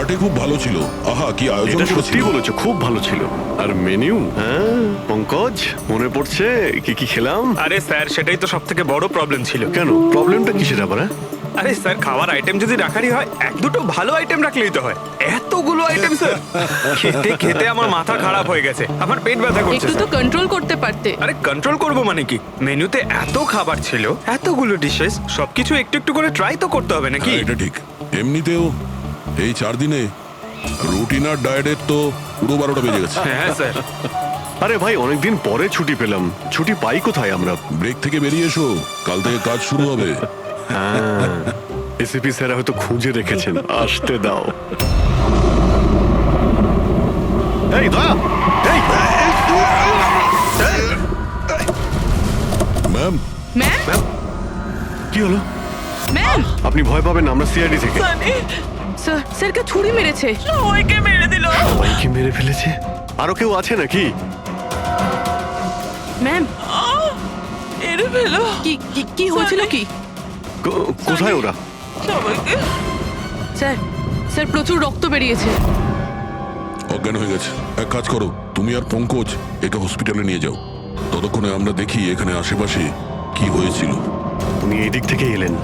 Party খুব ভালো ছিল। আহা, কি আয়োজন এটা সত্যি করেছিল। বলেছো, খুব ভালো ছিল। আর মেনু, হ্যাঁ পঙ্কজ, মনে পড়ছে কি কি খেলাম? আরে স্যার, সেটাই তো সব থেকে বড় প্রবলেম ছিল। কেন, প্রবলেমটা কিসের আবার? আরে স্যার, খাওয়ার আইটেম যদি রাখারই হয়, এক দুটো ভালো আইটেম রাখলেই তো হয়। এতগুলো আইটেম স্যার, খেতে খেতে আমার মাথা খারাপ হয়ে গেছে, আমার পেট ব্যথা করছে একটু তো স্যার। কন্ট্রোল করতে পারতে। আরে কন্ট্রোল করবো মানে কি? মেনুতে এত খাবার ছিল, এতগুলো ডিশেস, সবকিছু একটু একটু করে ট্রাই তো করতে হবে নাকি? হ্যাঁ, এটা ঠিক। এমনিতেও এই 4 দিনে রুটিন আর ডায়েটের তো পুরো 12টা বেজে গেছে। হ্যাঁ স্যার। আরে ভাই, অনেকদিন পরে ছুটি পেলাম, ছুটি পাই কোথায় আমরা? ব্রেক থেকে বেরিয়ে এসো, কাল থেকে কাজ শুরু হবে। এসিপি স্যার হয়তো খুঁজে রেখেছেন, আসতে দাও। এই দয়া, এই ম্যাম, ম্যাম, কি হলো? ম্যাম, আপনি ভয় পাবেন না, আমরা সিআইডি থেকে। স্যার, স্যারকে ছুরি মেরেছে। ওইকে মেরে দিল। সবাইকে মেরে ফেলেছে? আরো কেউ আছে নাকি? ম্যাম, মেরে ফেলো কি কি কি হয়েছিল কি? কোথায় ওরা? সবাইকে। স্যার, স্যার প্রচুর রক্ত বেরিয়েছে। অজ্ঞান হয়ে গেছে। এক কাজ করো, তুমি আর পঙ্কজ একে হসপিটালে নিয়ে যাও। ততক্ষণে আমরা দেখি এখানে আশেপাশে কি হয়েছিল। উনি এই দিক থেকে এলেন।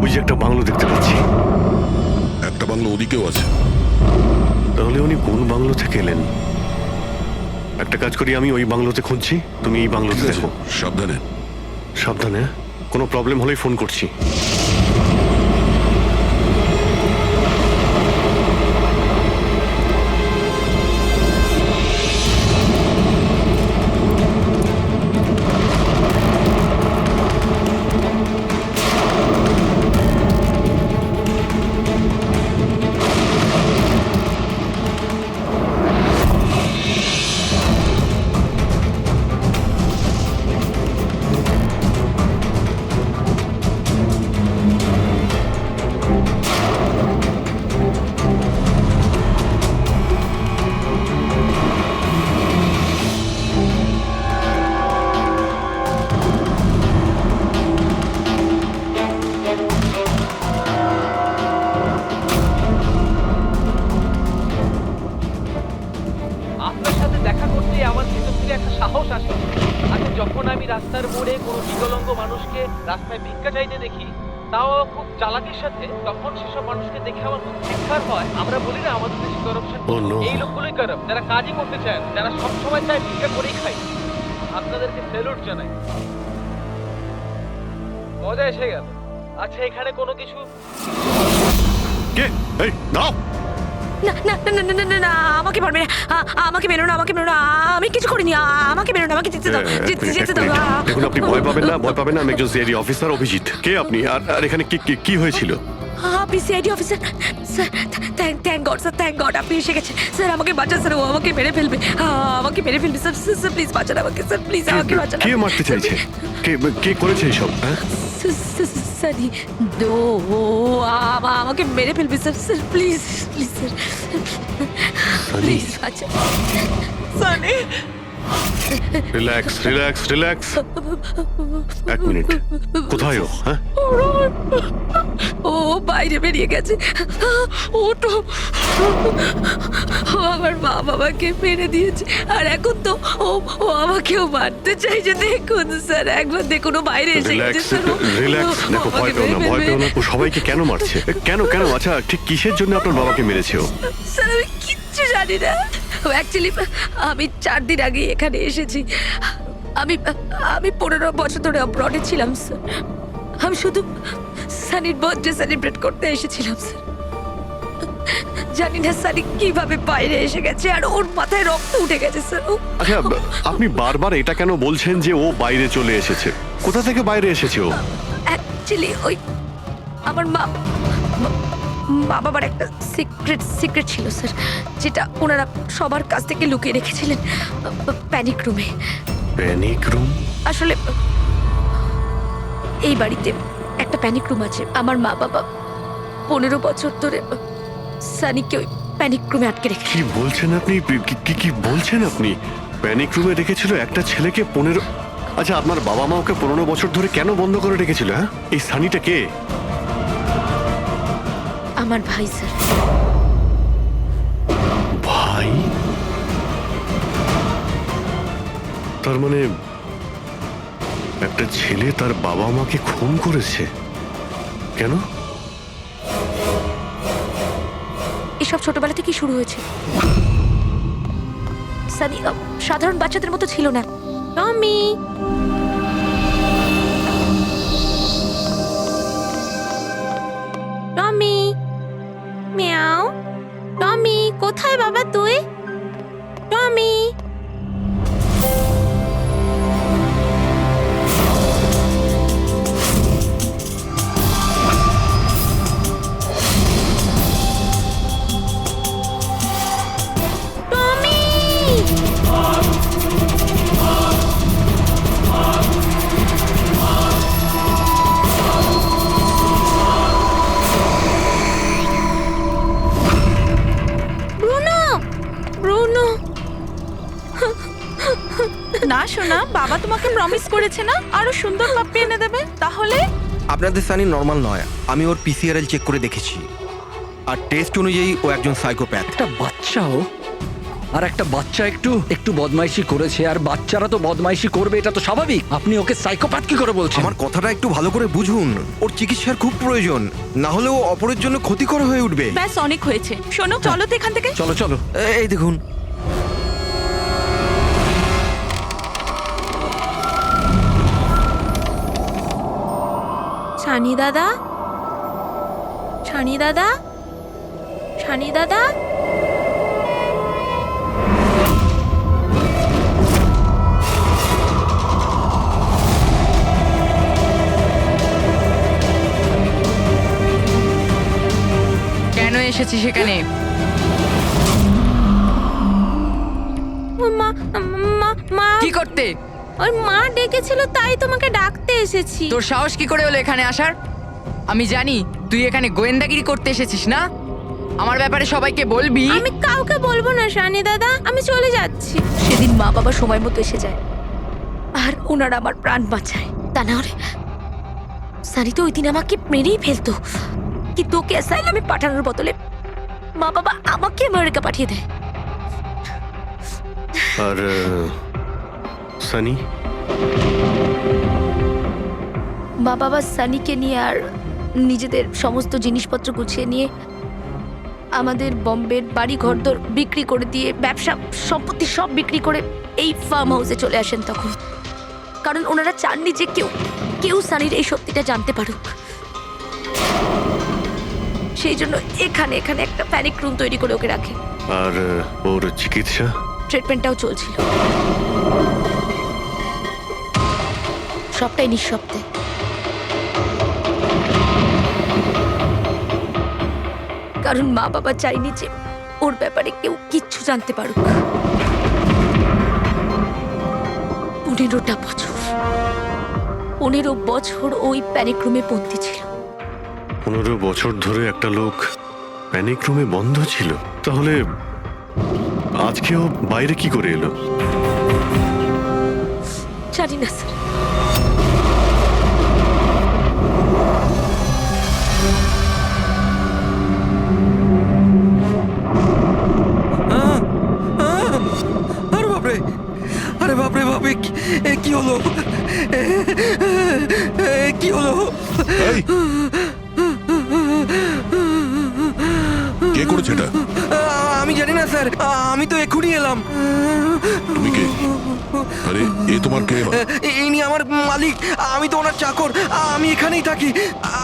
ওই যে একটা বাংলো দেখতে পাচ্ছি। একটা বাংলো ওদিকেও আছে। তাহলে উনি কোন বাংলো থেকে এলেন? একটা কাজ করি, আমি ওই বাংলোতে খুঁজছি, তুমি এই বাংলোতে ঠিক আছে, দেখো। সাবধানে। সাবধানে, কোনো প্রবলেম হলেই ফোন করছি। আপনার সাথে দেখা করতে আমার ভিতর থেকে একটা সাহস আসে। আচ্ছা, যখন আমি রাস্তার মোড়ে কোনো বিকলাঙ্গ মানুষকে রাস্তায় ভিক্ষা চাইতে দেখি, তাও খুব চালাকির সাথে, তখন সেসব মানুষকে দেখে আমার খুব চিৎকার হয়। আমরা বলি না আমাদের দেশে করাপশন, Oh no! এই লোকগুলোই কারাপ্ট, যারা কাজই করতে চায় না, যারা সবসময় চায় ভিক্ষা করেই খায়। আপনাদেরকে স্যালুট জানাই, মজা এসে গেল। আচ্ছা, এখানে কোনো কিছু কে? এই দাও। না না না না না না না, আমাকে পারবে না, আমাকে মেরো না, আমাকে মেরো না, আমি কিছু করিনি, আমাকে মেরো না, আমাকে যেতে দাও, যেতে দাও। দেখুন, আপনি ভয় পাবেন না, ভয় পাবেন না। আমি একজন সিআইডি অফিসার, অভিজিৎ। কে আপনি? আর এখানে কি হয়েছিল? আপনি CID officer? Sir, thank god sir, thank god আপনি এসে গেছেন। স্যার আমাকে বাঁচান স্যার, ও আমাকে মেরে ফেলবে, আমাকে মেরে ফেলবে স্যার। স্যার প্লিজ বাঁচান আমাকে স্যার, প্লিজ আমাকে বাঁচান। কে মারতে চাইছে? কে করেছে এইসব? হ্যাঁ, সানি, ও আমাকে মেরে ফেলবে sir. Sir please, please sir, please বাঁচান। Sunny, relax relax relax. এক মিনিট, কোথায় ও? হ্যাঁ, ও বাইরে বেরিয়ে গেছে। ওটো, ও আমার মা বাবাকে মেরে দিয়েছে, আর এখন তো ও আমাকেও মারতে চাইছে। দেখুন স্যার, একবার দেখুন, ও বাইরে এসে গেছে রিল্যাক্স স্যার। রিল্যাক্স। দেখো, ভয় পেও না, ভয় পেও না। ও সবাইকে কেন মারছে? কেন? আচ্ছা, ঠিক কিসের জন্য আপনার বাবাকে মেরেছে ও? স্যার আমি কিচ্ছু জানি না। অ্যাকচুয়ালি আমি 4 দিন আগে এখানে এসেছি। আমি 15 বছর ধরে অব্রডে ছিলাম স্যার। আমি শুধু সানির বার্থডে সেলিব্রেট করতে এসেছিলাম স্যার। জানি না সানি কিভাবে বাইরে এসে গেছে, আর ওর মাথায় রক্ত উঠে গেছে স্যার। আচ্ছা, আপনি বারবার এটা কেন বলছেন যে ও বাইরে চলে এসেছে? কোথা থেকে বাইরে এসেছে ও? অ্যাকচুয়ালি ওই আমার মা বাবার একটা সিক্রেট ছিল স্যার, যেটা ওনারা সবার কাছ থেকে লুকিয়ে রেখেছিলেন প্যানিক রুমে। Panic room? আসলে এই বাড়িতে একটা প্যানিক রুম আছে। আমার মা বাবা 15 বছর ধরে সানিকে ওই প্যানিক রুমে আটকে রেখেছে। কি বলছেন আপনি? কি বলছেন আপনি? প্যানিক রুমে রেখেছিল একটা ছেলেকে 15? আচ্ছা, আপনার বাবা মা ওকে 15 বছর ধরে কেন বন্ধ করে রেখেছিল? হ্যাঁ, এই সানিটা কে? আমার ভাই স্যার। ভাই? তার মানে একটা ছেলে তার বাবা মাকে খুন করেছে? কেন? এসব ছোটবেলা থেকে শুরু হয়েছে। সানি সাধারণ বাচ্চাদের মতো ছিল না। টমি, টমি, মিয়াও। টমি, কোথায় বাবা তুই? টমি। Bruno, Bruno. না শোনা, বাবা তোমাকে প্রমিস করেছে না আরো সুন্দর পাপ্পি এনে দেবে। তাহলে আপনাদের সানি নর্মাল নয়, আমি ওর পিসিআরএল চেক করে দেখেছি, আর টেস্ট অনুযায়ী ও একজন সাইকোপ্যাথ। একটা বাচ্চাও, আর একটা বাচ্চা একটু একটু বদমাইশি করেছে, আর বাচ্চারা তো বদমাইশি করবে, এটা তো স্বাভাবিক। আপনি ওকে সাইকোপ্যাথ কি করে বলছেন? আমার কথাটা একটু ভালো করে বুঝুন, ওর চিকিৎসার খুব প্রয়োজন, না হলে ও অপরের জন্য ক্ষতিকর হয়ে উঠবে। ব্যাস অনেক হয়েছে, শোনো চলো তো এখান থেকে। চলো চলো। এই দেখুন, ছানি দাদা, ছানি দাদা, ছানি দাদা। কেন এসেছি সেখানে? মা, মা, মা, কি করতে? ওই মা ডেকেছিল তাই তোমাকে ডাকতে এসেছি। তোর সাহস কি করে হলো এখানে আসার? আমি জানি তুই এখানে গোয়েন্দাগিরি করতে এসেছিস না। আমার ব্যাপারে সবাইকে বলবি। আমি কাউকে বলবো না শানি দাদা, আমি চলে যাচ্ছি। সেদিন মা বাবা সময় মতো এসে যায় আর ওনারা আমার প্রাণ বাঁচায়। তা না হলে সানি তো ওই দিন আমাকে মেরেই ফেলতো, কিন্তু ওকে অ্যাসাইলামে পাঠানোর বদলে মা বাবা আমাকে আমেরিকা পাঠিয়ে দেয়। আর সানি? মা বাবা সানিকে নিয়ে আর নিজেদের সমস্ত জিনিসপত্র গুছিয়ে নিয়ে আমাদের বম্বের বাড়ি ঘরদোর বিক্রি করে দিয়ে, ব্যবসা সম্পত্তি সব বিক্রি করে এই ফার্ম হাউসে চলে আসেন তখন। কারণ ওনারা চাননি যে কেউ কেউ সানির এই সত্যিটা জানতে পারুক। সেই জন্য এখানে এখানে একটা প্যানিক রুম তৈরি করে ওকে রাখে। আর ওর চিকিৎসা? ট্রিটমেন্টটাও চলছিল, সবটাই নিঃশব্দে। কারণ মা বাবা চাইনি যে ওর ব্যাপারে কেউ কিচ্ছু জানতে পারুক। 15টা বছর, 15 বছর ওই প্যানিক রুমে বন্দী ছিল। 15 বছর ধরে একটা লোক প্যানিক রুমে বন্ধ ছিল, তাহলে আজকেও বাইরে কি করে এলো? জানি না স্যার। আরে বাপরে, আরে বাপরে বাপরে, কি হলো? কি হলো? এই, কে করেছে এটা? আমি জানি না স্যার, আমি তো এক্ষুনি এলাম। তুমি কে? আরে এ তোমার কে? ইনি আমার মালিক, আমি তো ওনার চাকর, আমি এখানেই থাকি।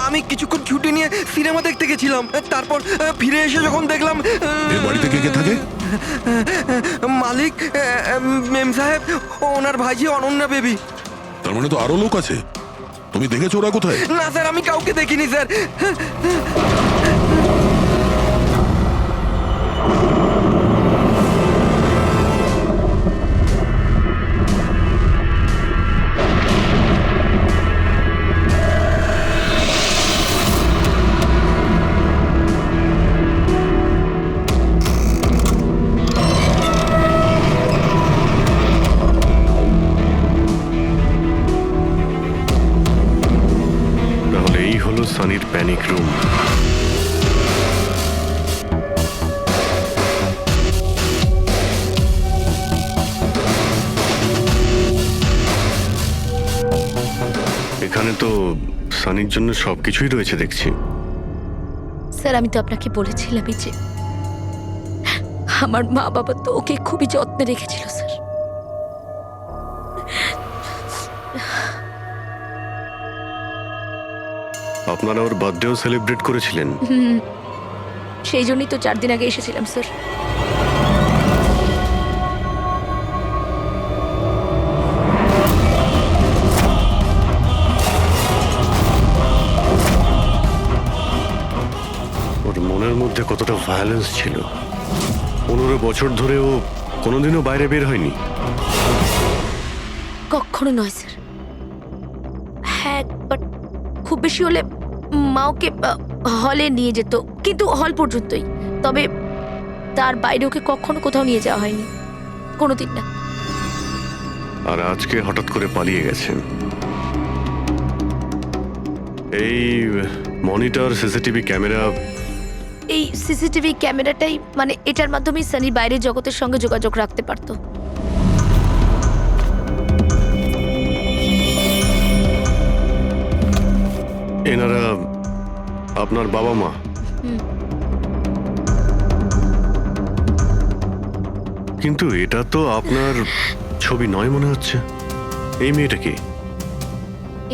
আমি কিছুক্ষণ ছুটি নিয়ে সিনেমা দেখতে গেছিলাম, তারপর ফিরে এসে যখন দেখলাম এ বাড়িতে কে কে থাকে? মালিক, মেম সাহেব, ওনার ভাইজি অনন্যা বেবি। তার মানে তো আরো লোক আছে। তুমি দেখেছো ওরা কোথায়? না স্যার, আমি কাউকে দেখিনি স্যার। Panic room. এখানে তো সানির জন্য সবকিছুই রয়েছে দেখছি। স্যার আমি তো আপনাকে বলেছিলামই যে আমার মা বাবা তো ওকে খুবই যত্নে রেখেছিল স্যার। আপনারা ওর বার্থডেও সেলিব্রেট করেছিলেন। সেই জন্যই তো 4 দিন আগে এসেছিলাম স্যার। ওর মনের মধ্যে কতটা ভায়োলেন্স ছিল। 15 বছর ধরে ও কোনোদিনও বাইরে বের হয়নি। কখনো নয় স্যার। হ্যাঁ বাট খুব বেশি হলে মা ওকে হলে নিয়ে যেত, কিন্তু হল পর্যন্তই। তবে তার বাইরে ওকে কখনো কোথাও নিয়ে যাওয়া হয়নি, কোনোদিন না। আর আজকে হঠাৎ করে পালিয়ে গেছেন। এই মনিটর, সিসিটিভি ক্যামেরা, এই সিসিটিভি ক্যামেরাটাই মানে এটার মাধ্যমেই সানি বাইরের জগতের সঙ্গে যোগাযোগ রাখতে পারতো। এনারা আপনার বাবা মা? কিন্তু এটা তো আপনার ছবি নয় মনে হচ্ছে। এই মেয়েটা কি?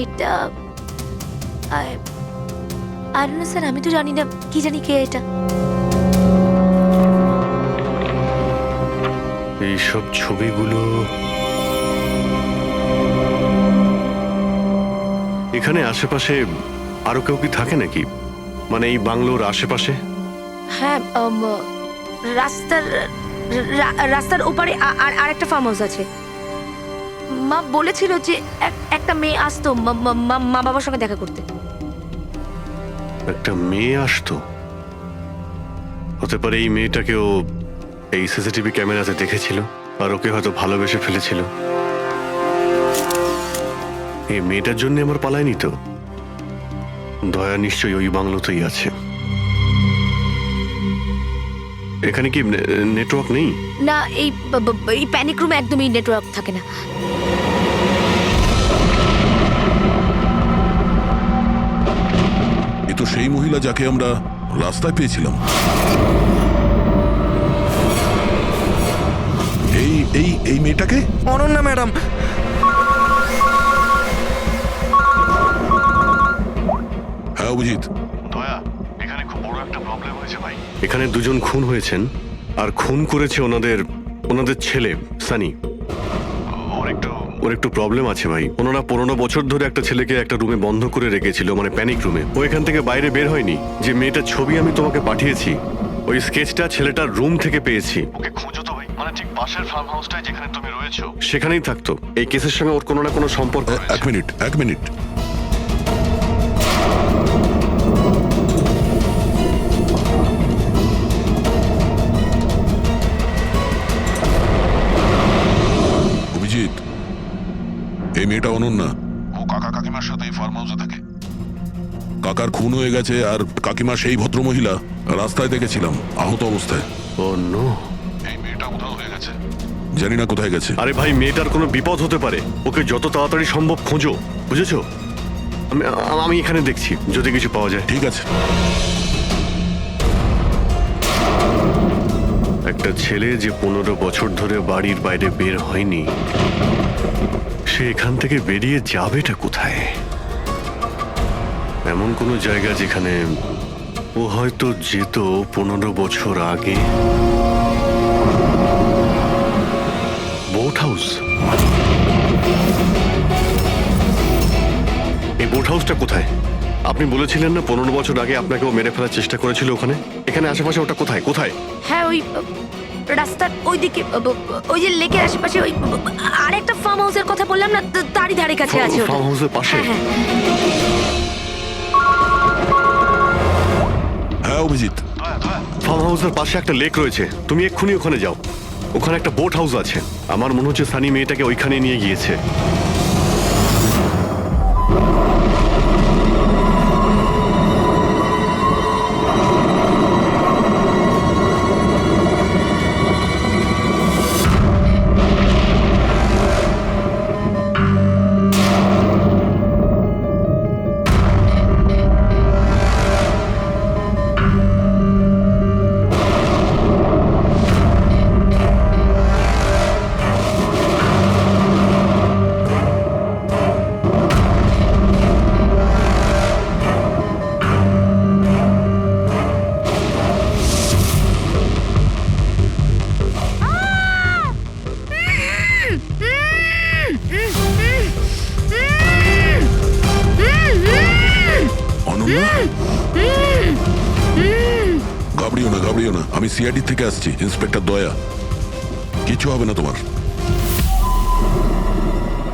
এটা আর না স্যার, আমি তো জানি না, কি জানি কে এটা। এইসব ছবিগুলো এখানে আশেপাশে আরো কেউ কি থাকে নাকি? মানে এই বাংলোর আশেপাশে? হ্যাঁ রাস্তার ওপারে আর একটা ফার্ম হাউস আছে। মা বলেছিল যে একটা মেয়ে আসতো মা বাবার সঙ্গে দেখা করতে। একটা মেয়ে আসতো? হতে পারে এই মেয়েটাকেও এই সিসিটিভি ক্যামেরাতে দেখেছিল আর ওকে হয়তো ভালোবেসে ফেলেছিল। এই মেয়েটার জন্য আমার পালায়নি তো। দয়া নিশ্চয়ই ওই বাংলোতেই আছে। এখানে কি নেটওয়ার্ক নেই? না, এই প্যানিক রুমে একদমই নেটওয়ার্ক থাকে না। এ তো সেই মহিলা যাকে আমরা রাস্তায় পেয়েছিলাম। এই এই এই মেয়েটাকে? অনন্যা ম্যাডাম। হ্যাঁ অভিজিৎ। দয়া, এখানে খুব বড় একটা প্রবলেম হয়েছে ভাই। এখানে দুজন খুন হয়েছেন আর খুন করেছে ওনাদের ছেলে সানি। ওর একটু প্রবলেম আছে ভাই। ওনারা 15 বছর ধরে একটা ছেলেকে একটা রুমে বন্ধ করে রেখেছিল, মানে প্যানিক রুমে। ও এখান থেকে বাইরে বের হয়নি। যে মেয়েটার ছবি আমি তোমাকে পাঠিয়েছি, ওই স্কেচটা ছেলেটার রুম থেকে পেয়েছি। ওকে খুঁজো তো ভাই, মানে ঠিক পাশের ফার্ম হাউসটায় যেখানে তুমি রয়েছো সেখানেই থাকতো। এই কেসের সঙ্গে ওর কোনো না কোনো সম্পর্ক রয়েছে। এক মিনিট। অভিজিৎ, এই মেয়েটা অনন্যা। ও কাকা কাকিমার সাথে ফার্ম হাউসে থাকে। কাকার খুন হয়ে গেছে আর কাকিমা সেই ভদ্রমহিলা রাস্তায় দেখেছিলাম আহত অবস্থায়। ও নো। এই মেয়েটা উধাও হয়ে গেছে, জানি না কোথায় গেছে। আরে ভাই, মেয়েটার কোনো বিপদ হতে পারে। ওকে যত তাড়াতাড়ি সম্ভব খোঁজো, বুঝেছো? আমি এখানে দেখছি যদি কিছু পাওয়া যায়। ঠিক আছে। একটা ছেলে যে 15 বছর ধরে বাড়ির বাইরে বের হয়নি, সে এখান থেকে বেরিয়ে যাবেটা কোথায়? এমন কোনো জায়গা যেখানে ও হয়তো যেত 15 বছর আগে। Boat house. এই বোট হাউসটা কোথায়? আপনি বলেছিলেন না 15 বছর আগে আপনাকে ও মেরে ফেলার চেষ্টা করেছিল ওখানে। এখানে আশেপাশে ওটা কোথায়? হ্যাঁ ওই রাস্তার ওইদিকে, ওই যে লেকের আশেপাশে, ওই আরেকটা ফার্ম হাউসের কথা বললাম না, তারই ধারে কাছে আছে ওটা। ফার্ম হাউসের পাশে? হ্যাঁ। হ্যাঁ অভিজিৎ। ফার্ম হাউসের পাশে একটা লেক রয়েছে, তুমি এক্ষুনি ওখানে যাও। ওখানে একটা বোট হাউস আছে। আমার মনে হচ্ছে সানি মেয়েটাকে ওইখানে নিয়ে গিয়েছে। ঘাবড়িও না, আমি সিআইডি থেকে আসছি, ইন্সপেক্টর দয়া। কিছু হবে না তোমার।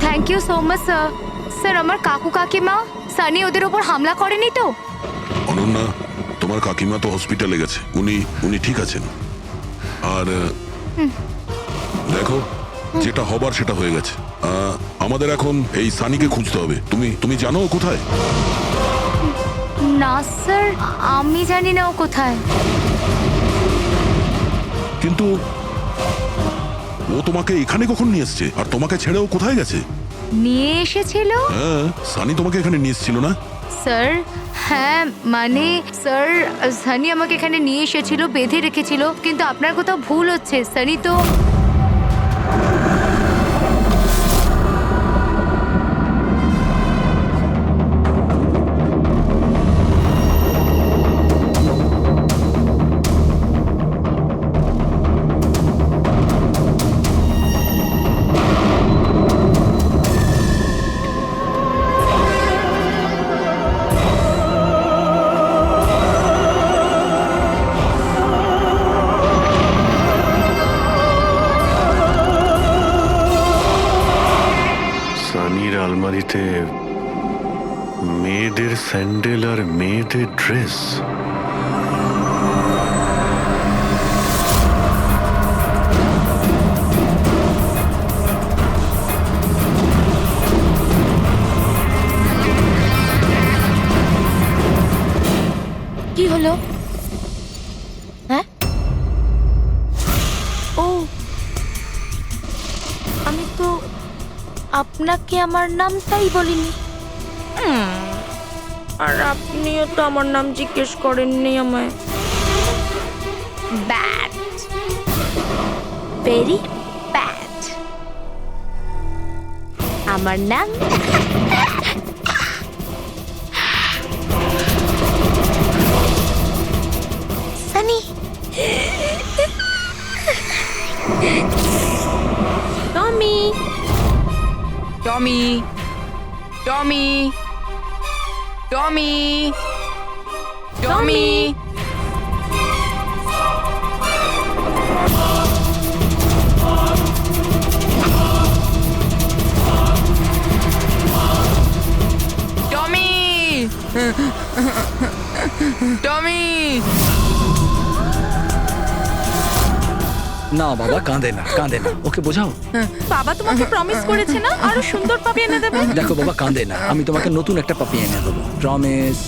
Thank you so much sir. Sir আমার কাকু কাকিমা সানি ওদের ওপর হামলা করেনি তো? অনন্যা, তোমার কাকিমা তো হসপিটালে গেছে, উনি ঠিক আছেন। আর দেখো, যেটা হবার সেটা হয়ে গেছে। আমাদের এখন এই সানিকে খুঁজতে হবে। তুমি জানো ও কোথায়? না স্যার, আমি জানি না ও কোথায়। কিন্তু ও তোমাকে এখানে কখন নিয়ে এসছে, আর তোমাকে ছেড়ে ও কোথায় গেছে? নিয়ে এসেছিল? হ্যাঁ, সানি তোমাকে এখানে নিয়ে এসেছিল না? স্যার হ্যাঁ, মানে স্যার সানি আমাকে এখানে নিয়ে এসেছিল, বেঁধে রেখেছিল। কিন্তু আপনার কোথাও ভুল হচ্ছে, সানি তো সানির আলমারিতে মেয়েদের স্যান্ডেল আর মেয়েদের ড্রেস। কি হলো? হ্যাঁ, ও আমি তো আপনাকে আমার নামটাই বলিনি। আর আপনিও তো আমার নাম জিজ্ঞেস করেননি আমায়। Bad, very bad. আমার নাম সানি। টমি, টমি, টমি, টমি, টমি। টমি, টমি। না বাবা, কাঁদে না, কাঁদে না, ওকে বোঝাও। বাবা তোমাকে প্রমিস করেছে না আরো সুন্দর পাপি এনে দেবে? দেখো বাবা, কাঁদে না, আমি তোমাকে নতুন একটা পাপি এনে দেবো, প্রমিস।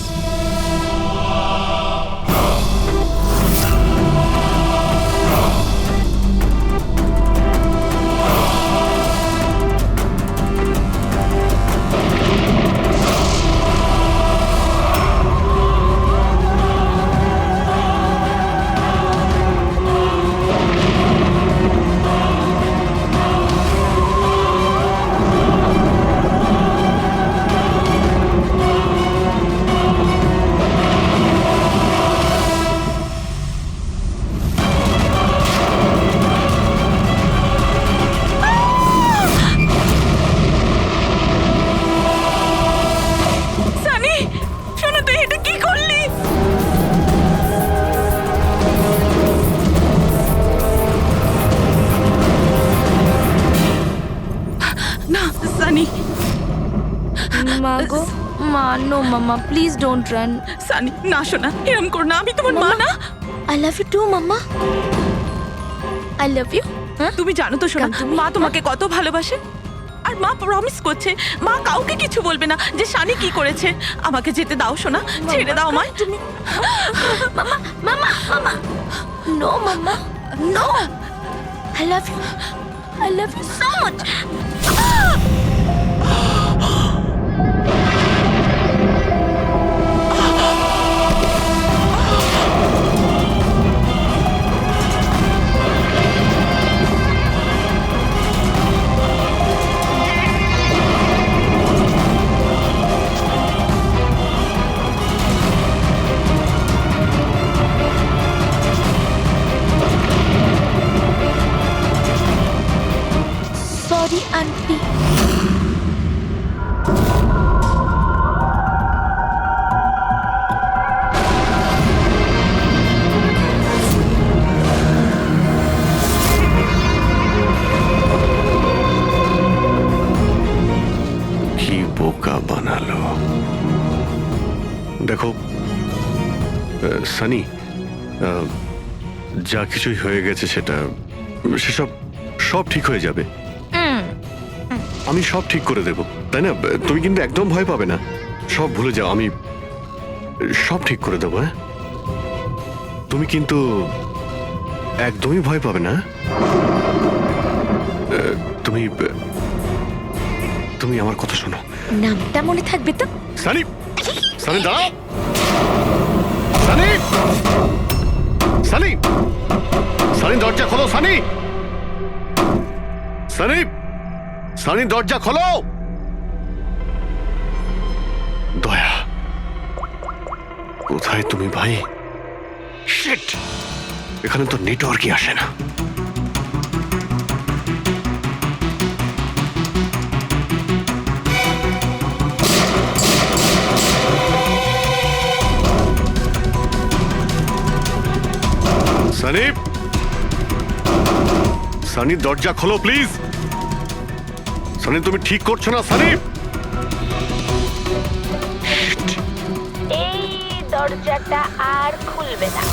সানি, শোনো, তুই এটা কি করলি? না সানি, মা গো, মা, নো মামা, প্লিজ ডোন্ট রান। সানি না, শোনা, এরম কর না, আমি তোমার মা না। আই লাভ ইউ টু মামা, আই লাভ ইউ। তুমি জানো তো শোনা, মা তোমাকে কত ভালোবাসে। আর মা প্রমিস করছে মা কাউকে কিছু বলবে না যে সানি কি করেছে। আমাকে যেতে দাও শোনা, ছেড়ে দাও আমায়। তুমি মামা, মামা, মামা, নো মামা, no, I love you, I love you so much. Sorry aunty. Sunny, যা কিছুই হয়ে গেছে সেসব সব ঠিক হয়ে যাবে। আমি সব ঠিক করে দেব, তাই না? তুমি কিন্তু একদম ভয় পাবে না, সব ভুলে যাও, আমি সব ঠিক করে দেবো। হ্যাঁ, তুমি কিন্তু একদমই ভয় পাবে না। তুমি তুমি আমার কথা শোনো। নামটা মনে থাকবে তো? সানি, সানি দাঁড়াও। সানি, সানি, সানি দরজা খোলো। সানি, সানি, সানি দরজা খোলো। দয়া, কোথায় তুমি ভাই? শিট, এখানে তো নেটওয়ার্কই আসে না। সানি, সানি দরজা খোলো প্লিজ। সানি, তুমি ঠিক করছো না সানি। এই দরজাটা আর খুলবে না,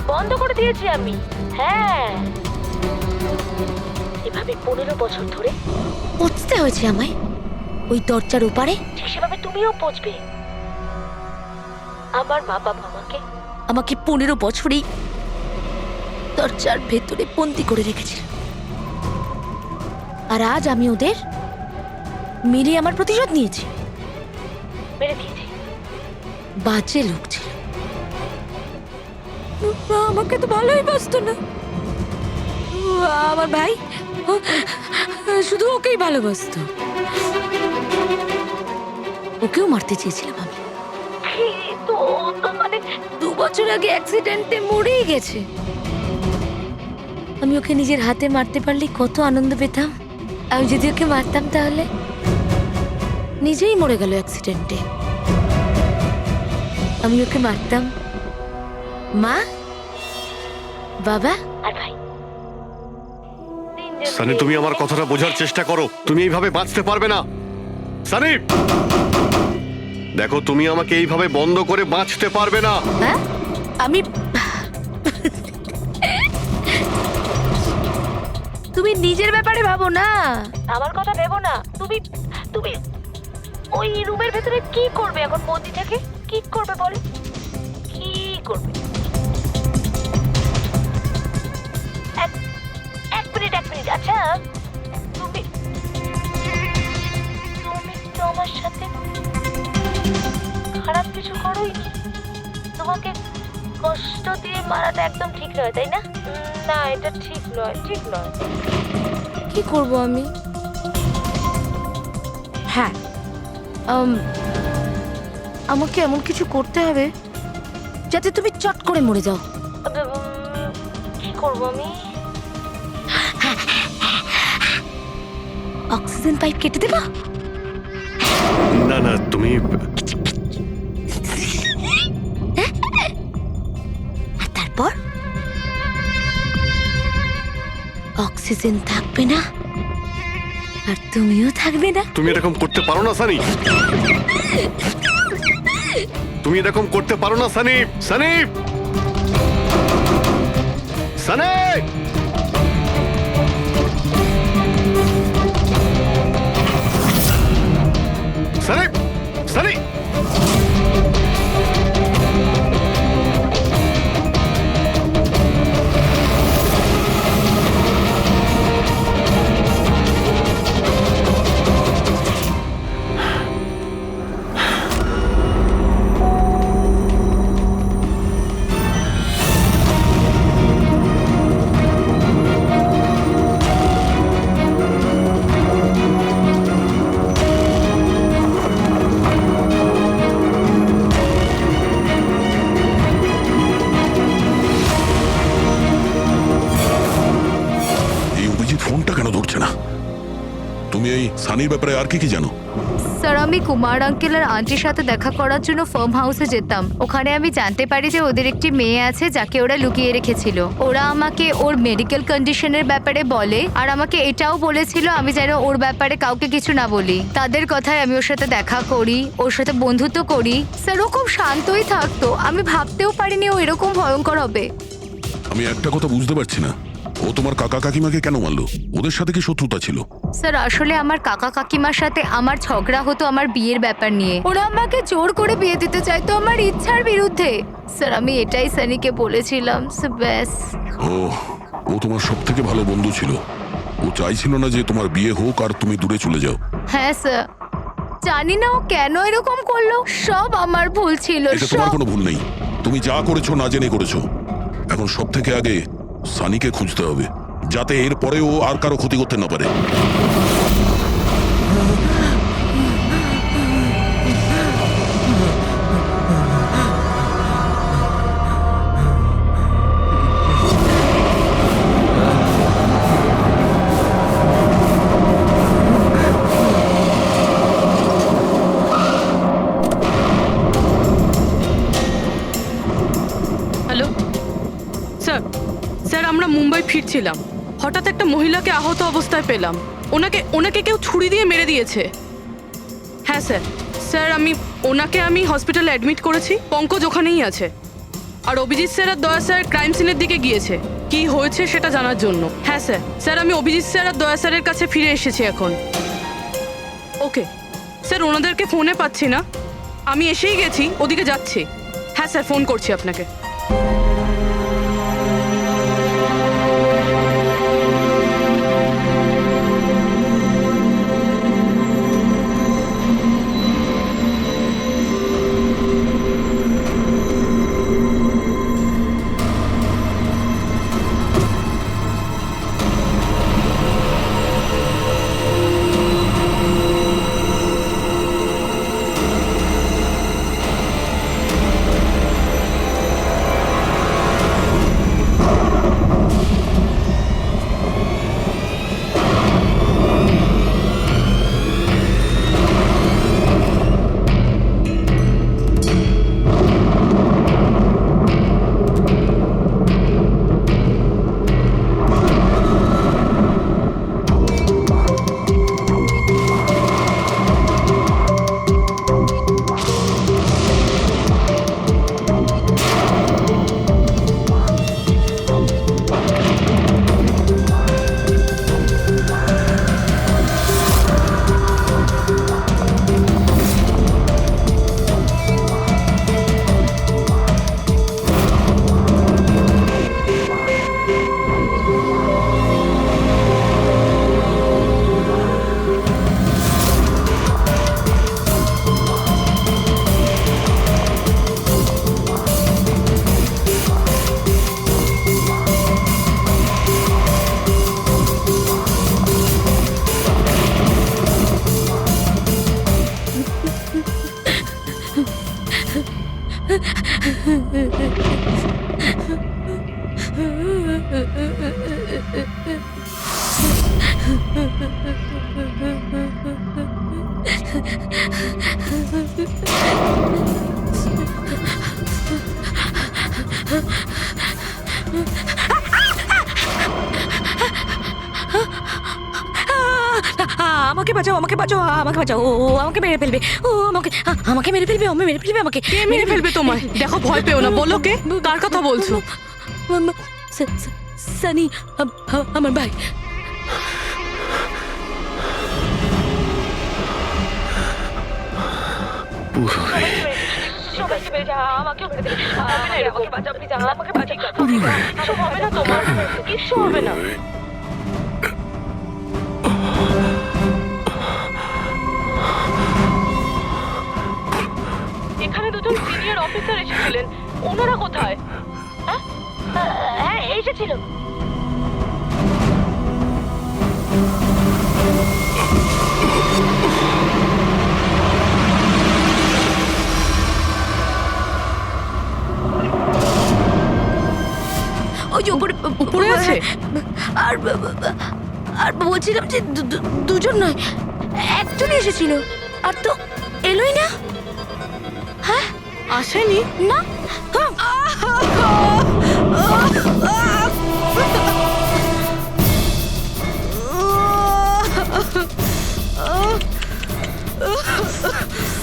বন্ধ করে দিয়েছি আমি। হ্যাঁ, এভাবে 15 বছর ধরে পৌঁছতে হয়েছে আমায় ওই দরজার ওপারে। ঠিক সেভাবে তুমিও পৌঁছবে। আমার মা বাবা আমাকে 15 বছরই দরজার ভেতরে বন্দি করে রেখেছিল, আর আজ আমি ওদের মেরে আমার প্রতিশোধ নিয়েছি। মেরে দিয়েছি। বাজে লোক ছিল, আমাকে তো ভালোই বাসতো না। আমার ভাই শুধু ওকেই ভালোবাসতো, ওকেও মারতে চেয়েছিলাম আমি, কিন্তু ও তো মানে 2 বছর আগে অ্যাক্সিডেন্টে মরেই গেছে। আমি ওকে নিজের হাতে মারতে পারলে কত আনন্দ পেতাম। আমি যদি ওকে মারতাম তাহলে নিজেই মরে গেল অ্যাক্সিডেন্টে। আমি ওকে মারতাম, মা, বাবা আর ভাই। সানি, তুমি আমার কথাটা বোঝার চেষ্টা করো। তুমি এইভাবে বাঁচতে পারবে না সানি। দেখো, তুমি আমাকে এইভাবে বন্ধ করে বাঁচতে পারবে না। হ্যাঁ, আমি তুমি নিজের ব্যাপারে ভাবো না, আমার কথা ভেবো না। তুমি তুমি ওই রুমের ভেতরে কি করবে এখন বন্দি থেকে? কি করবে বলো, কি করবে? এক মিনিট। আচ্ছা, তুমি তো আমার সাথে খারাপ কিছু করোইনি। তোমাকে কষ্ট দিয়ে মারাটা একদম ঠিক নয়, তাই না? না, এটা ঠিক নয়। কি করব আমি? হ্যাঁ, আমাকে এমন কিছু করতে হবে যাতে তুমি চট করে মরে যাও। কি করব আমি? অক্সিজেন পাইপ কেটে দেব? না না, তুমি আর তারপর অক্সিজেন থাকবে না, আর তুমিও থাকবে না। তুমি এরকম করতে পারো না সানি। তুমি এরকম করতে পারো না সানি। সানি, সানি, সানি, সানি। এই অভিজিৎ ফোনটা কেন ধরছে না? তুমি তুমি এই সানির ব্যাপারে আর কি কি জানো? স্যার আমি কুমার আঙ্কেল আর আন্টির সাথে দেখা করার জন্য ফার্ম হাউসে যেতাম। ওখানে আমি জানতে পারি যে ওদের একটি মেয়ে আছে যাকে ওরা লুকিয়ে রেখেছিল। ওরা আমাকে ওর মেডিকেল কন্ডিশনের ব্যাপারে বলে আর আমাকে এটাও বলেছিল আমি যেন ওর ব্যাপারে কাউকে কিছু না বলি। তাদের কথায় আমি ওর সাথে দেখা করি, ওর সাথে বন্ধুত্ব করি। স্যার ও খুব শান্তই থাকতো, আমি ভাবতেও পারিনি ও এরকম ভয়ঙ্কর হবে। আমি একটা কথা বুঝতে পারছি না, ও তোমার কাকা কাকিমাকে কেন মারলো? ওদের সাথে কি শত্রুতা ছিল? স্যার আসলে আমার কাকা কাকিমার সাথে আমার ঝগড়া হতো আমার বিয়ের ব্যাপার নিয়ে। ওরা আমাকে জোর করে বিয়ে দিতে চাইতো আমার ইচ্ছার বিরুদ্ধে। স্যার আমি এটাই সানিকে বলেছিলাম। ব্যাস। ও তোমার সব থেকে ভালো বন্ধু ছিল। ও চাইছিল না যে তোমার বিয়ে হোক আর তুমি দূরে চলে যাও। হ্যাঁ স্যার, জানি না ও কেন এরকম করলো। সব আমার ভুল ছিল। এটা তোমার কোনো ভুল নেই, তুমি যা করেছো না জেনে করেছো। এখন সব থেকে আগে সানিকে খুঁজতে হবে, যাতে এর পরে ও আর কারো ক্ষতি করতে না পারে। হ্যালো স্যার, স্যার আমরা মুম্বাই ফিরছিলাম, হঠাৎ একটা মহিলাকে আহত অবস্থায় পেলাম। ওনাকে কেউ ছুরি দিয়ে মেরে দিয়েছে। হ্যাঁ স্যার, স্যার আমি হসপিটালে অ্যাডমিট করেছি। পঙ্কজ ওখানেই আছে। আর অভিজিৎ স্যার আর দয়া স্যার ক্রাইম সিনের দিকে গিয়েছে কি হয়েছে সেটা জানার জন্য। হ্যাঁ স্যার, স্যার আমি অভিজিৎ স্যার আর দয়া স্যারের কাছে ফিরে এসেছি এখন। ওকে স্যার, ওনাদেরকে ফোনে পাচ্ছি না, আমি এসেই গেছি, ওদিকে যাচ্ছি। হ্যাঁ স্যার, ফোন করছি আপনাকে। আমাকে বাঁচাও, আমাকে বাঁচাও, আমাকে বাঁচাও। ও আমাকে মেরে ফেলবে, ও আমাকে মেরে ফেলবে, মেরে ফেলবে আমাকে। কে মেরে ফেলবে তোমায়? দেখো, ভয় পেও না, বলো কে, কার কথা বলছো? সানি, আমার ভাই। এখানে দুজন সিনিয়র অফিসার এসেছিলেন, ওনারা কোথায়? হ্যাঁ এসেছিল। ওই উপরে উপরে আছে? আর আর বলছিলাম যে দুজন নয়, একজনই এসেছিল, আর তো এলোই না। হ্যাঁ, আসেনি? না।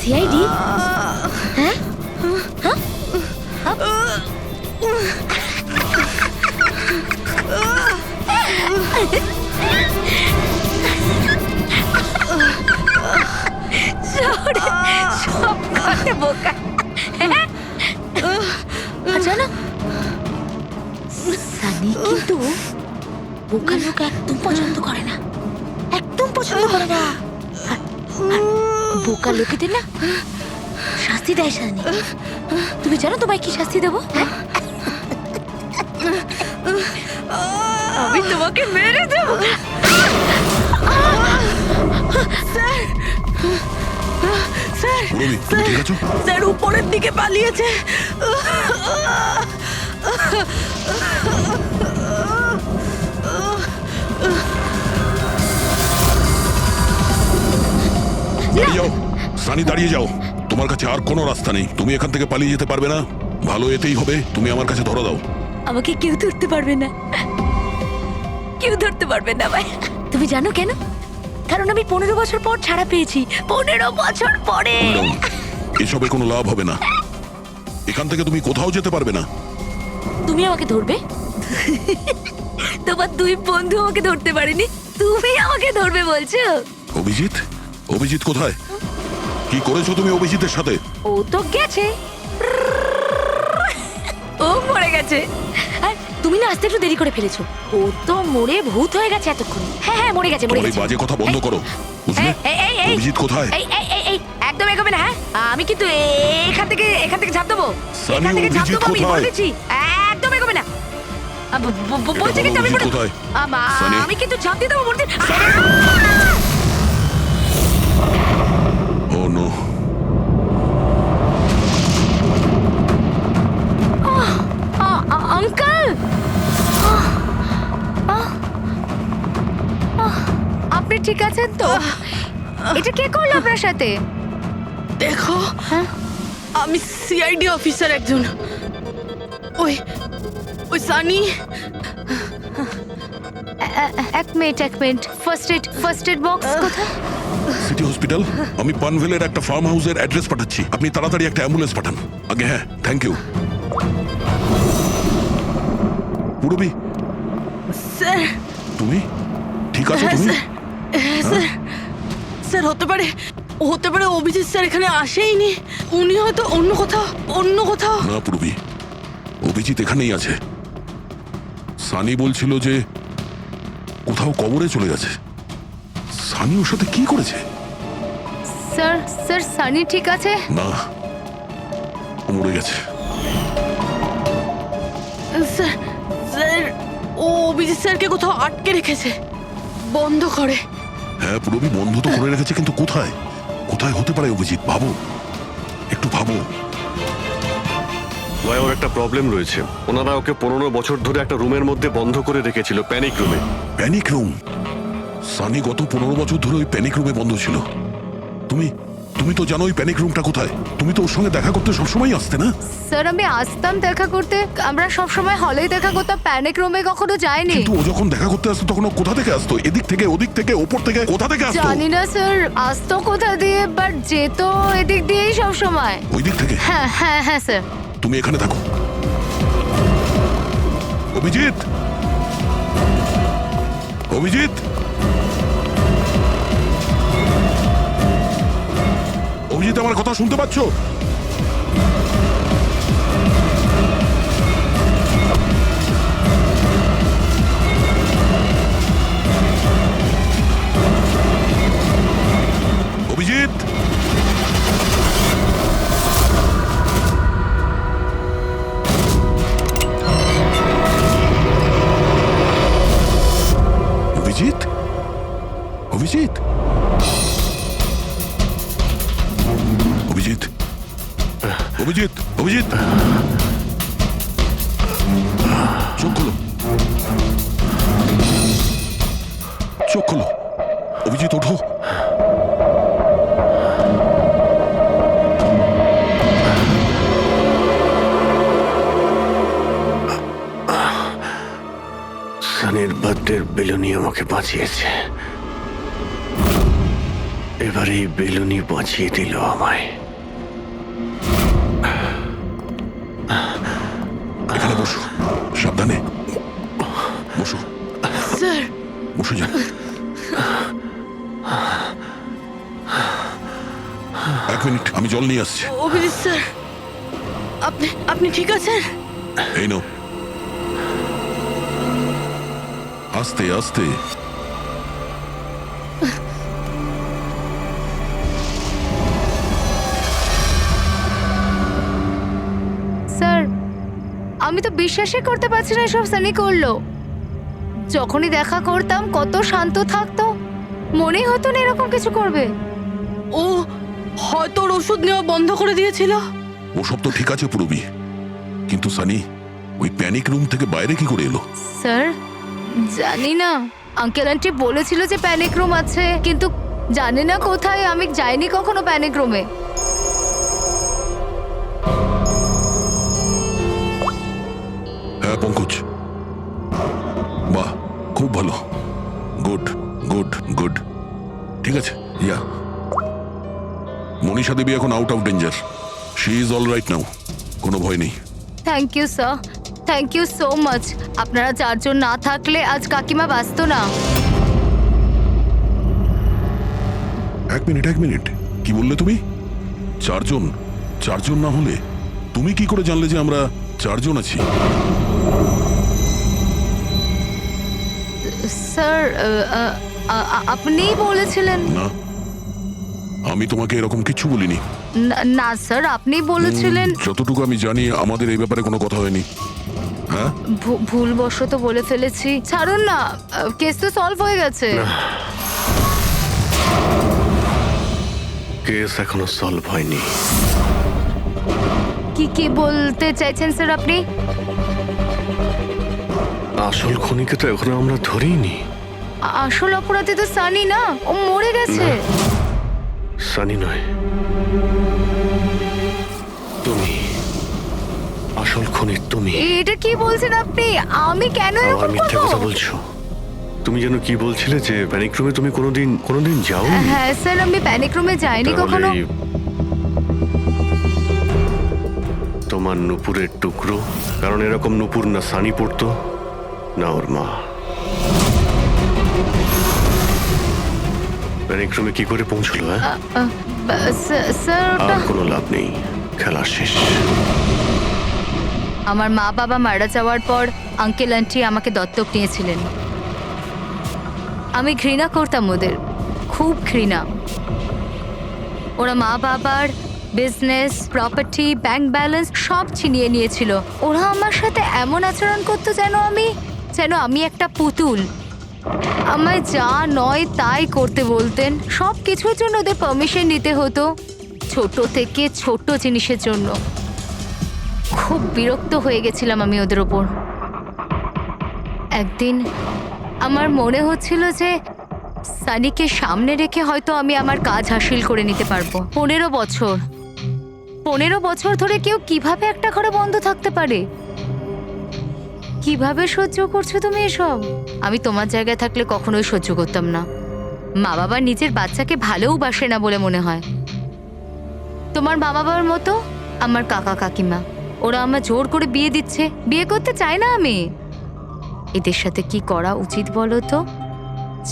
সিআইডি? হ্যাঁ? সব কথা বোকা। হ্যাঁ? জানো সানি কিন্তু বোকা লোক একদম পছন্দ করে না, একদম পছন্দ করে না। আর বোকা লোকেদের না শাস্তি দেয় সানি। তুমি জানো তোমায় কি শাস্তি দেবো? হ্যাঁ? আমি তোমাকে মেরে দেবো। পুরবি, তুমি ঠিক আছো? স্যার উপরের দিকে পালিয়েছে। দাঁড়িয়ে যাও সানি, দাঁড়িয়ে যাও। তোমার কাছে আর কোনো রাস্তা নেই, তুমি এখান থেকে পালিয়ে যেতে পারবে না। ভালো এতেই হবে, তুমি আমার কাছে ধরা দাও। আমাকে কেউ ধরতে পারবে না, কেউ ধরতে পারবে না ভাই। তুমি জানো কেন? কারণ আমি 15 বছর পর ছাড়া পেয়েছি। 15 বছর পরে। এসবে কোনো লাভ হবে না, এখান থেকে তুমি কোথাও যেতে পারবে না। তুমি আমাকে ধরবে? তোমার দুই বন্ধু আমাকে ধরতে পারেনি, তুমি আমাকে ধরবে বলছো? অভিজিৎ, অভিজিৎ কোথায়? কি করেছো তুমি অভিজিতের সাথে? ও তো গেছে, ও মরে গেছে। আর তুমি না আসতে একটু দেরি করে ফেলেছো। ও তো মরে ভূত হয়ে গেছে এতক্ষণ। হ্যাঁ হ্যাঁ, মরে গেছে, মরে তোমার এই গেছে। বাজে কথা বন্ধ করো, বুঝলে? অভিজিৎ কোথায়? এই একদম এগোবে না। হ্যাঁ, আমি কিন্তু এখান থেকে ঝাঁপ দেবো। সানি, এখান থেকে ঝাঁপ অভিজিৎ দেবো, আমি কোথায়? বলে দিচ্ছি। একদম এগোবে না। বলছি কিন্তু আমি অভিজিৎ কোথায়? সানি। আমি কিন্তু ঝাঁপ দিয়ে দেবো বলছি। ও নো, আঙ্কেল, আপনি ঠিক আছেন তো? এটা কে করলো আপনার সাথে? দেখো, আমি সিআইডি অফিসার একজন। ওই ওই সানি। এক মিনিট, ফার্স্ট এড বক্স কোথায়? City hospital. আমি পানভেলের একটা ফার্ম হাউসের অ্যাড্রেস পাঠাচ্ছি, আপনি তাড়াতাড়ি একটা অ্যাম্বুলেন্স পাঠান আগে। হ্যাঁ, থ্যাংক ইউ। Purabi, sir. তুমি ঠিক আছো? হ্যাঁ তুমি স্যার, হ্যাঁ স্যার। স্যার হতে পারে অভিজিৎ স্যার এখানে আসেইনি। উনি হয়তো অন্য কোথাও। না পুরবি, অভিজিৎ এখানেই আছে। সানি বলছিল যে কোথাও কবরে চলে গেছে। সানি ওর সাথে কি করেছে? স্যার সানি ঠিক আছে? না, ও মরে গেছে। স্যার ও অভিজিৎ স্যারকে কোথাও আটকে রেখেছে, বন্ধ করে। হ্যাঁ পুরবি, বন্ধ তো করে রেখেছে, কিন্তু কোথায়? কোথায় হতে পারে অভিজিৎ? ভাবো, একটু ভাবো। ভাই, ওর একটা প্রবলেম রয়েছে। ওনারা ওকে 15 বছর ধরে একটা রুমের মধ্যে বন্ধ করে রেখেছিল, প্যানিক রুমে। Panic room? সানি গত 15 বছর ধরে ওই প্যানিক রুমে বন্ধ ছিল। তুমি তো জানো ওই প্যানিক রুমটা কোথায়। তুমি তো ওর সঙ্গে দেখা করতে সবসময় আসতে না? স্যার আমি আসতাম দেখা করতে, আমরা সব সময় হলেই দেখা করতাম, প্যানিক রুমে কখনো যাইনি। কিন্তু ও যখন দেখা করতে আসতো তখন ও কোথা থেকে আসতো? এদিক থেকে, ওদিক থেকে, ওপর থেকে, কোথা থেকে আসতো? জানি না স্যার, আসতো কোথা দিয়ে, বাট যেত এদিক দিয়েই সব সময়। ওই দিক থেকে? হ্যাঁ স্যার। তুমি এখানে থাকো। অভিজিৎ, অভিজিৎ, অভিজিৎ, আমার কথা শুনতে পাচ্ছ? অভিজিৎ, অভিজিৎ, অভিজিৎ, অভিজিৎ, অভিজিৎ, অভিজিৎ, চোখ খোলো, চোখ খোলো। অভিজিৎ, ওঠো। সানির বার্থডের বেলুনি আমাকে বাঁচিয়েছে, এবার এই বেলুনি বাঁচিয়ে দিল আমায়। এখানে বসো, সাবধানে বসো। স্যার বসে যান। এক মিনিট, আমি জল নিয়ে আসছি। অভিজিৎ স্যার, আপনি আপনি ঠিক আছেন? এই নাও। আস্তে আস্তে। স্যার, আমি তো বিশ্বাসই করতে পারছি না এসব সানি করলো। যখনই দেখা করতাম কত শান্ত থাকতো, মনেই হতো না এরকম কিছু করবে। ও হয়তো ওর ওষুধ নেওয়া বন্ধ করে দিয়েছিল। ওসব তো ঠিক আছে পুরবি, কিন্তু সানি ওই প্যানিক রুম থেকে বাইরে কি করে এলো? স্যার, জানি না। আঙ্কেল আন্টি বলেছিল যে প্যানিক রুম আছে, কিন্তু জানি না কোথায়। আমি যাইনি কখনো প্যানিক রুমে। হ্যাঁ পঙ্কজ, বাহ, খুব ভালো। Good good good. ঠিক আছে, ইয়া। মনীষা দেবী এখন out of danger. She is all right now, কোনো ভয় নেই। Thank you sir, thank you so much. আপনারা চারজন না থাকলে আজ কাকিমা বাঁচতো না। এক মিনিট, কি বললে তুমি? চারজন? চারজন না হলে তুমি কি করে জানলে যে আমরা চারজন আছি? স্যার, আপনিই বলেছিলেন। না, আমি তোমাকে এরকম কিছু বলিনি। না স্যার, আপনি বলেছিলেন। যতটুকু আমি জানি আমাদের এই ব্যাপারে কোনো কথা হয়নি। হ্যাঁ, ভুলবশত বলে ফেলেছি। ছাড়ুন না, কেস তো সলভ হয়ে গেছে। কেস এখনো সলভ হয়নি। কি বলতে চাইছেন স্যার আপনি? আসল খুনিকে তো এখনো আমরা ধরিনি। আসল অপরাধী তো সানি না, ও মরে গেছে। সানি নয়, তুমি আসল খুনি। তুমি এটা কি বলছেন আপনি? আমি কেন আবার এরকম মিথ্যে করব? কথা বলছো। তুমি যেন কি বলছিলে যে প্যানিক রুমে তুমি কোনোদিন যাও? হ্যাঁ স্যার, আমি প্যানিক রুমে যাইনি কখনো। তোমার নুপুরের টুকরো, কারণ এরকম নুপুর না সানি পড়তো না ওর মা। প্যানিক রুমে কি করে পৌঁছলো? হ্যাঁ, স্যার, ওটা আর কোনো লাভ নেই, খেলা শেষ। আমার মা বাবা মারা যাওয়ার পর আঙ্কেল আন্টি আমাকে দত্তক নিয়েছিলেন। আমি ঘৃণা করতাম ওদের, খুব ঘৃণা। ওরা মা বাবার বিজনেস, প্রপার্টি, ব্যাংক ব্যালেন্স সব ছিনিয়ে নিয়েছিল। ওরা আমার সাথে এমন আচরণ করতো যেন আমি একটা পুতুল। আমায় যা নয় তাই করতে বলতেন। সব কিছুর জন্য ওদের পারমিশন নিতে হতো, ছোট থেকে ছোট জিনিসের জন্য। খুব বিরক্ত হয়ে গেছিলাম আমি ওদের ওপর। একদিন আমার মনে হচ্ছিল যে সানিকে সামনে রেখে হয়তো আমি আমার কাজ হাসিল করে নিতে পারবো। 15 বছর ধরে কেউ কিভাবে একটা ঘরে বন্ধ থাকতে পারে? কিভাবে সহ্য করছো তুমি এসব? আমি তোমার জায়গায় থাকলে কখনোই সহ্য করতাম না। মা বাবা নিজের বাচ্চাকে ভালোবাসে না বলে মনে হয়। তোমার মা বাবার মতো আমার কাকা কাকিমা, ওরা আমার জোর করে বিয়ে দিচ্ছে। বিয়ে করতে চাই না আমি। এদের সাথে কি করা উচিত বলো তো?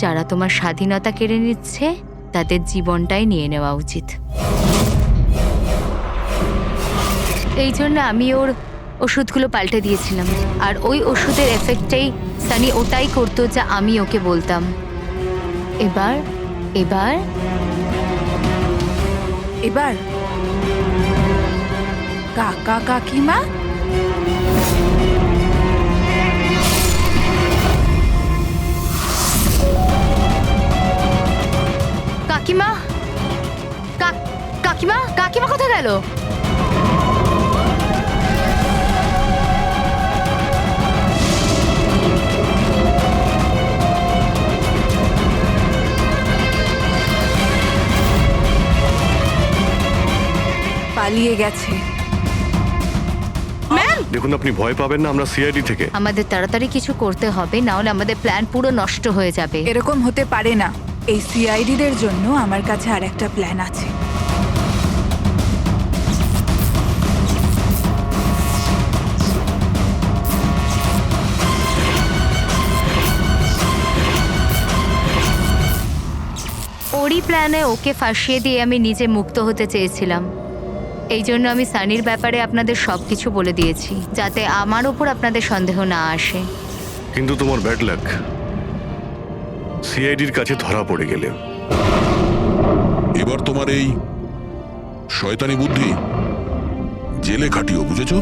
যারা তোমার স্বাধীনতা কেড়ে নিচ্ছে তাদের জীবনটাই নিয়ে নেওয়া উচিত। এই জন্য আমি ওর ওষুধগুলো পাল্টে দিয়েছিলাম। আর ওই ওষুধের এফেক্টটাই সানি ওটাই করতো যা আমি ওকে বলতাম। এবার এবার এবার কাকা কাকিমা কাকিমা কাকিমা কাকিমা কোথায় গেল? পালিয়ে গেছে। দেখুন, আপনি ভয় পাবেন না, আমরা সিআইডি থেকে। আমাদের তাড়াতাড়ি কিছু করতে হবে, না হলে আমাদের প্ল্যান পুরো নষ্ট হয়ে যাবে। এরকম হতে পারে না। এই সিআইডিদের জন্য আমার কাছে আর একটা প্ল্যান আছে। ওরই প্ল্যানে ওকে ফাঁসিয়ে দিয়ে আমি নিজে মুক্ত হতে চেয়েছিলাম। এই জন্য আমি সানির ব্যাপারে আপনাদের সবকিছু বলে দিয়েছি, যাতে আমার উপর আপনাদের সন্দেহ না আসে। কিন্তু তোমার ব্যাড লাক, সিআইডির কাছে ধরা পড়ে গেলে। এবার তোমার এই শয়তানি বুদ্ধি জেলে খাটিও, বুঝেছো?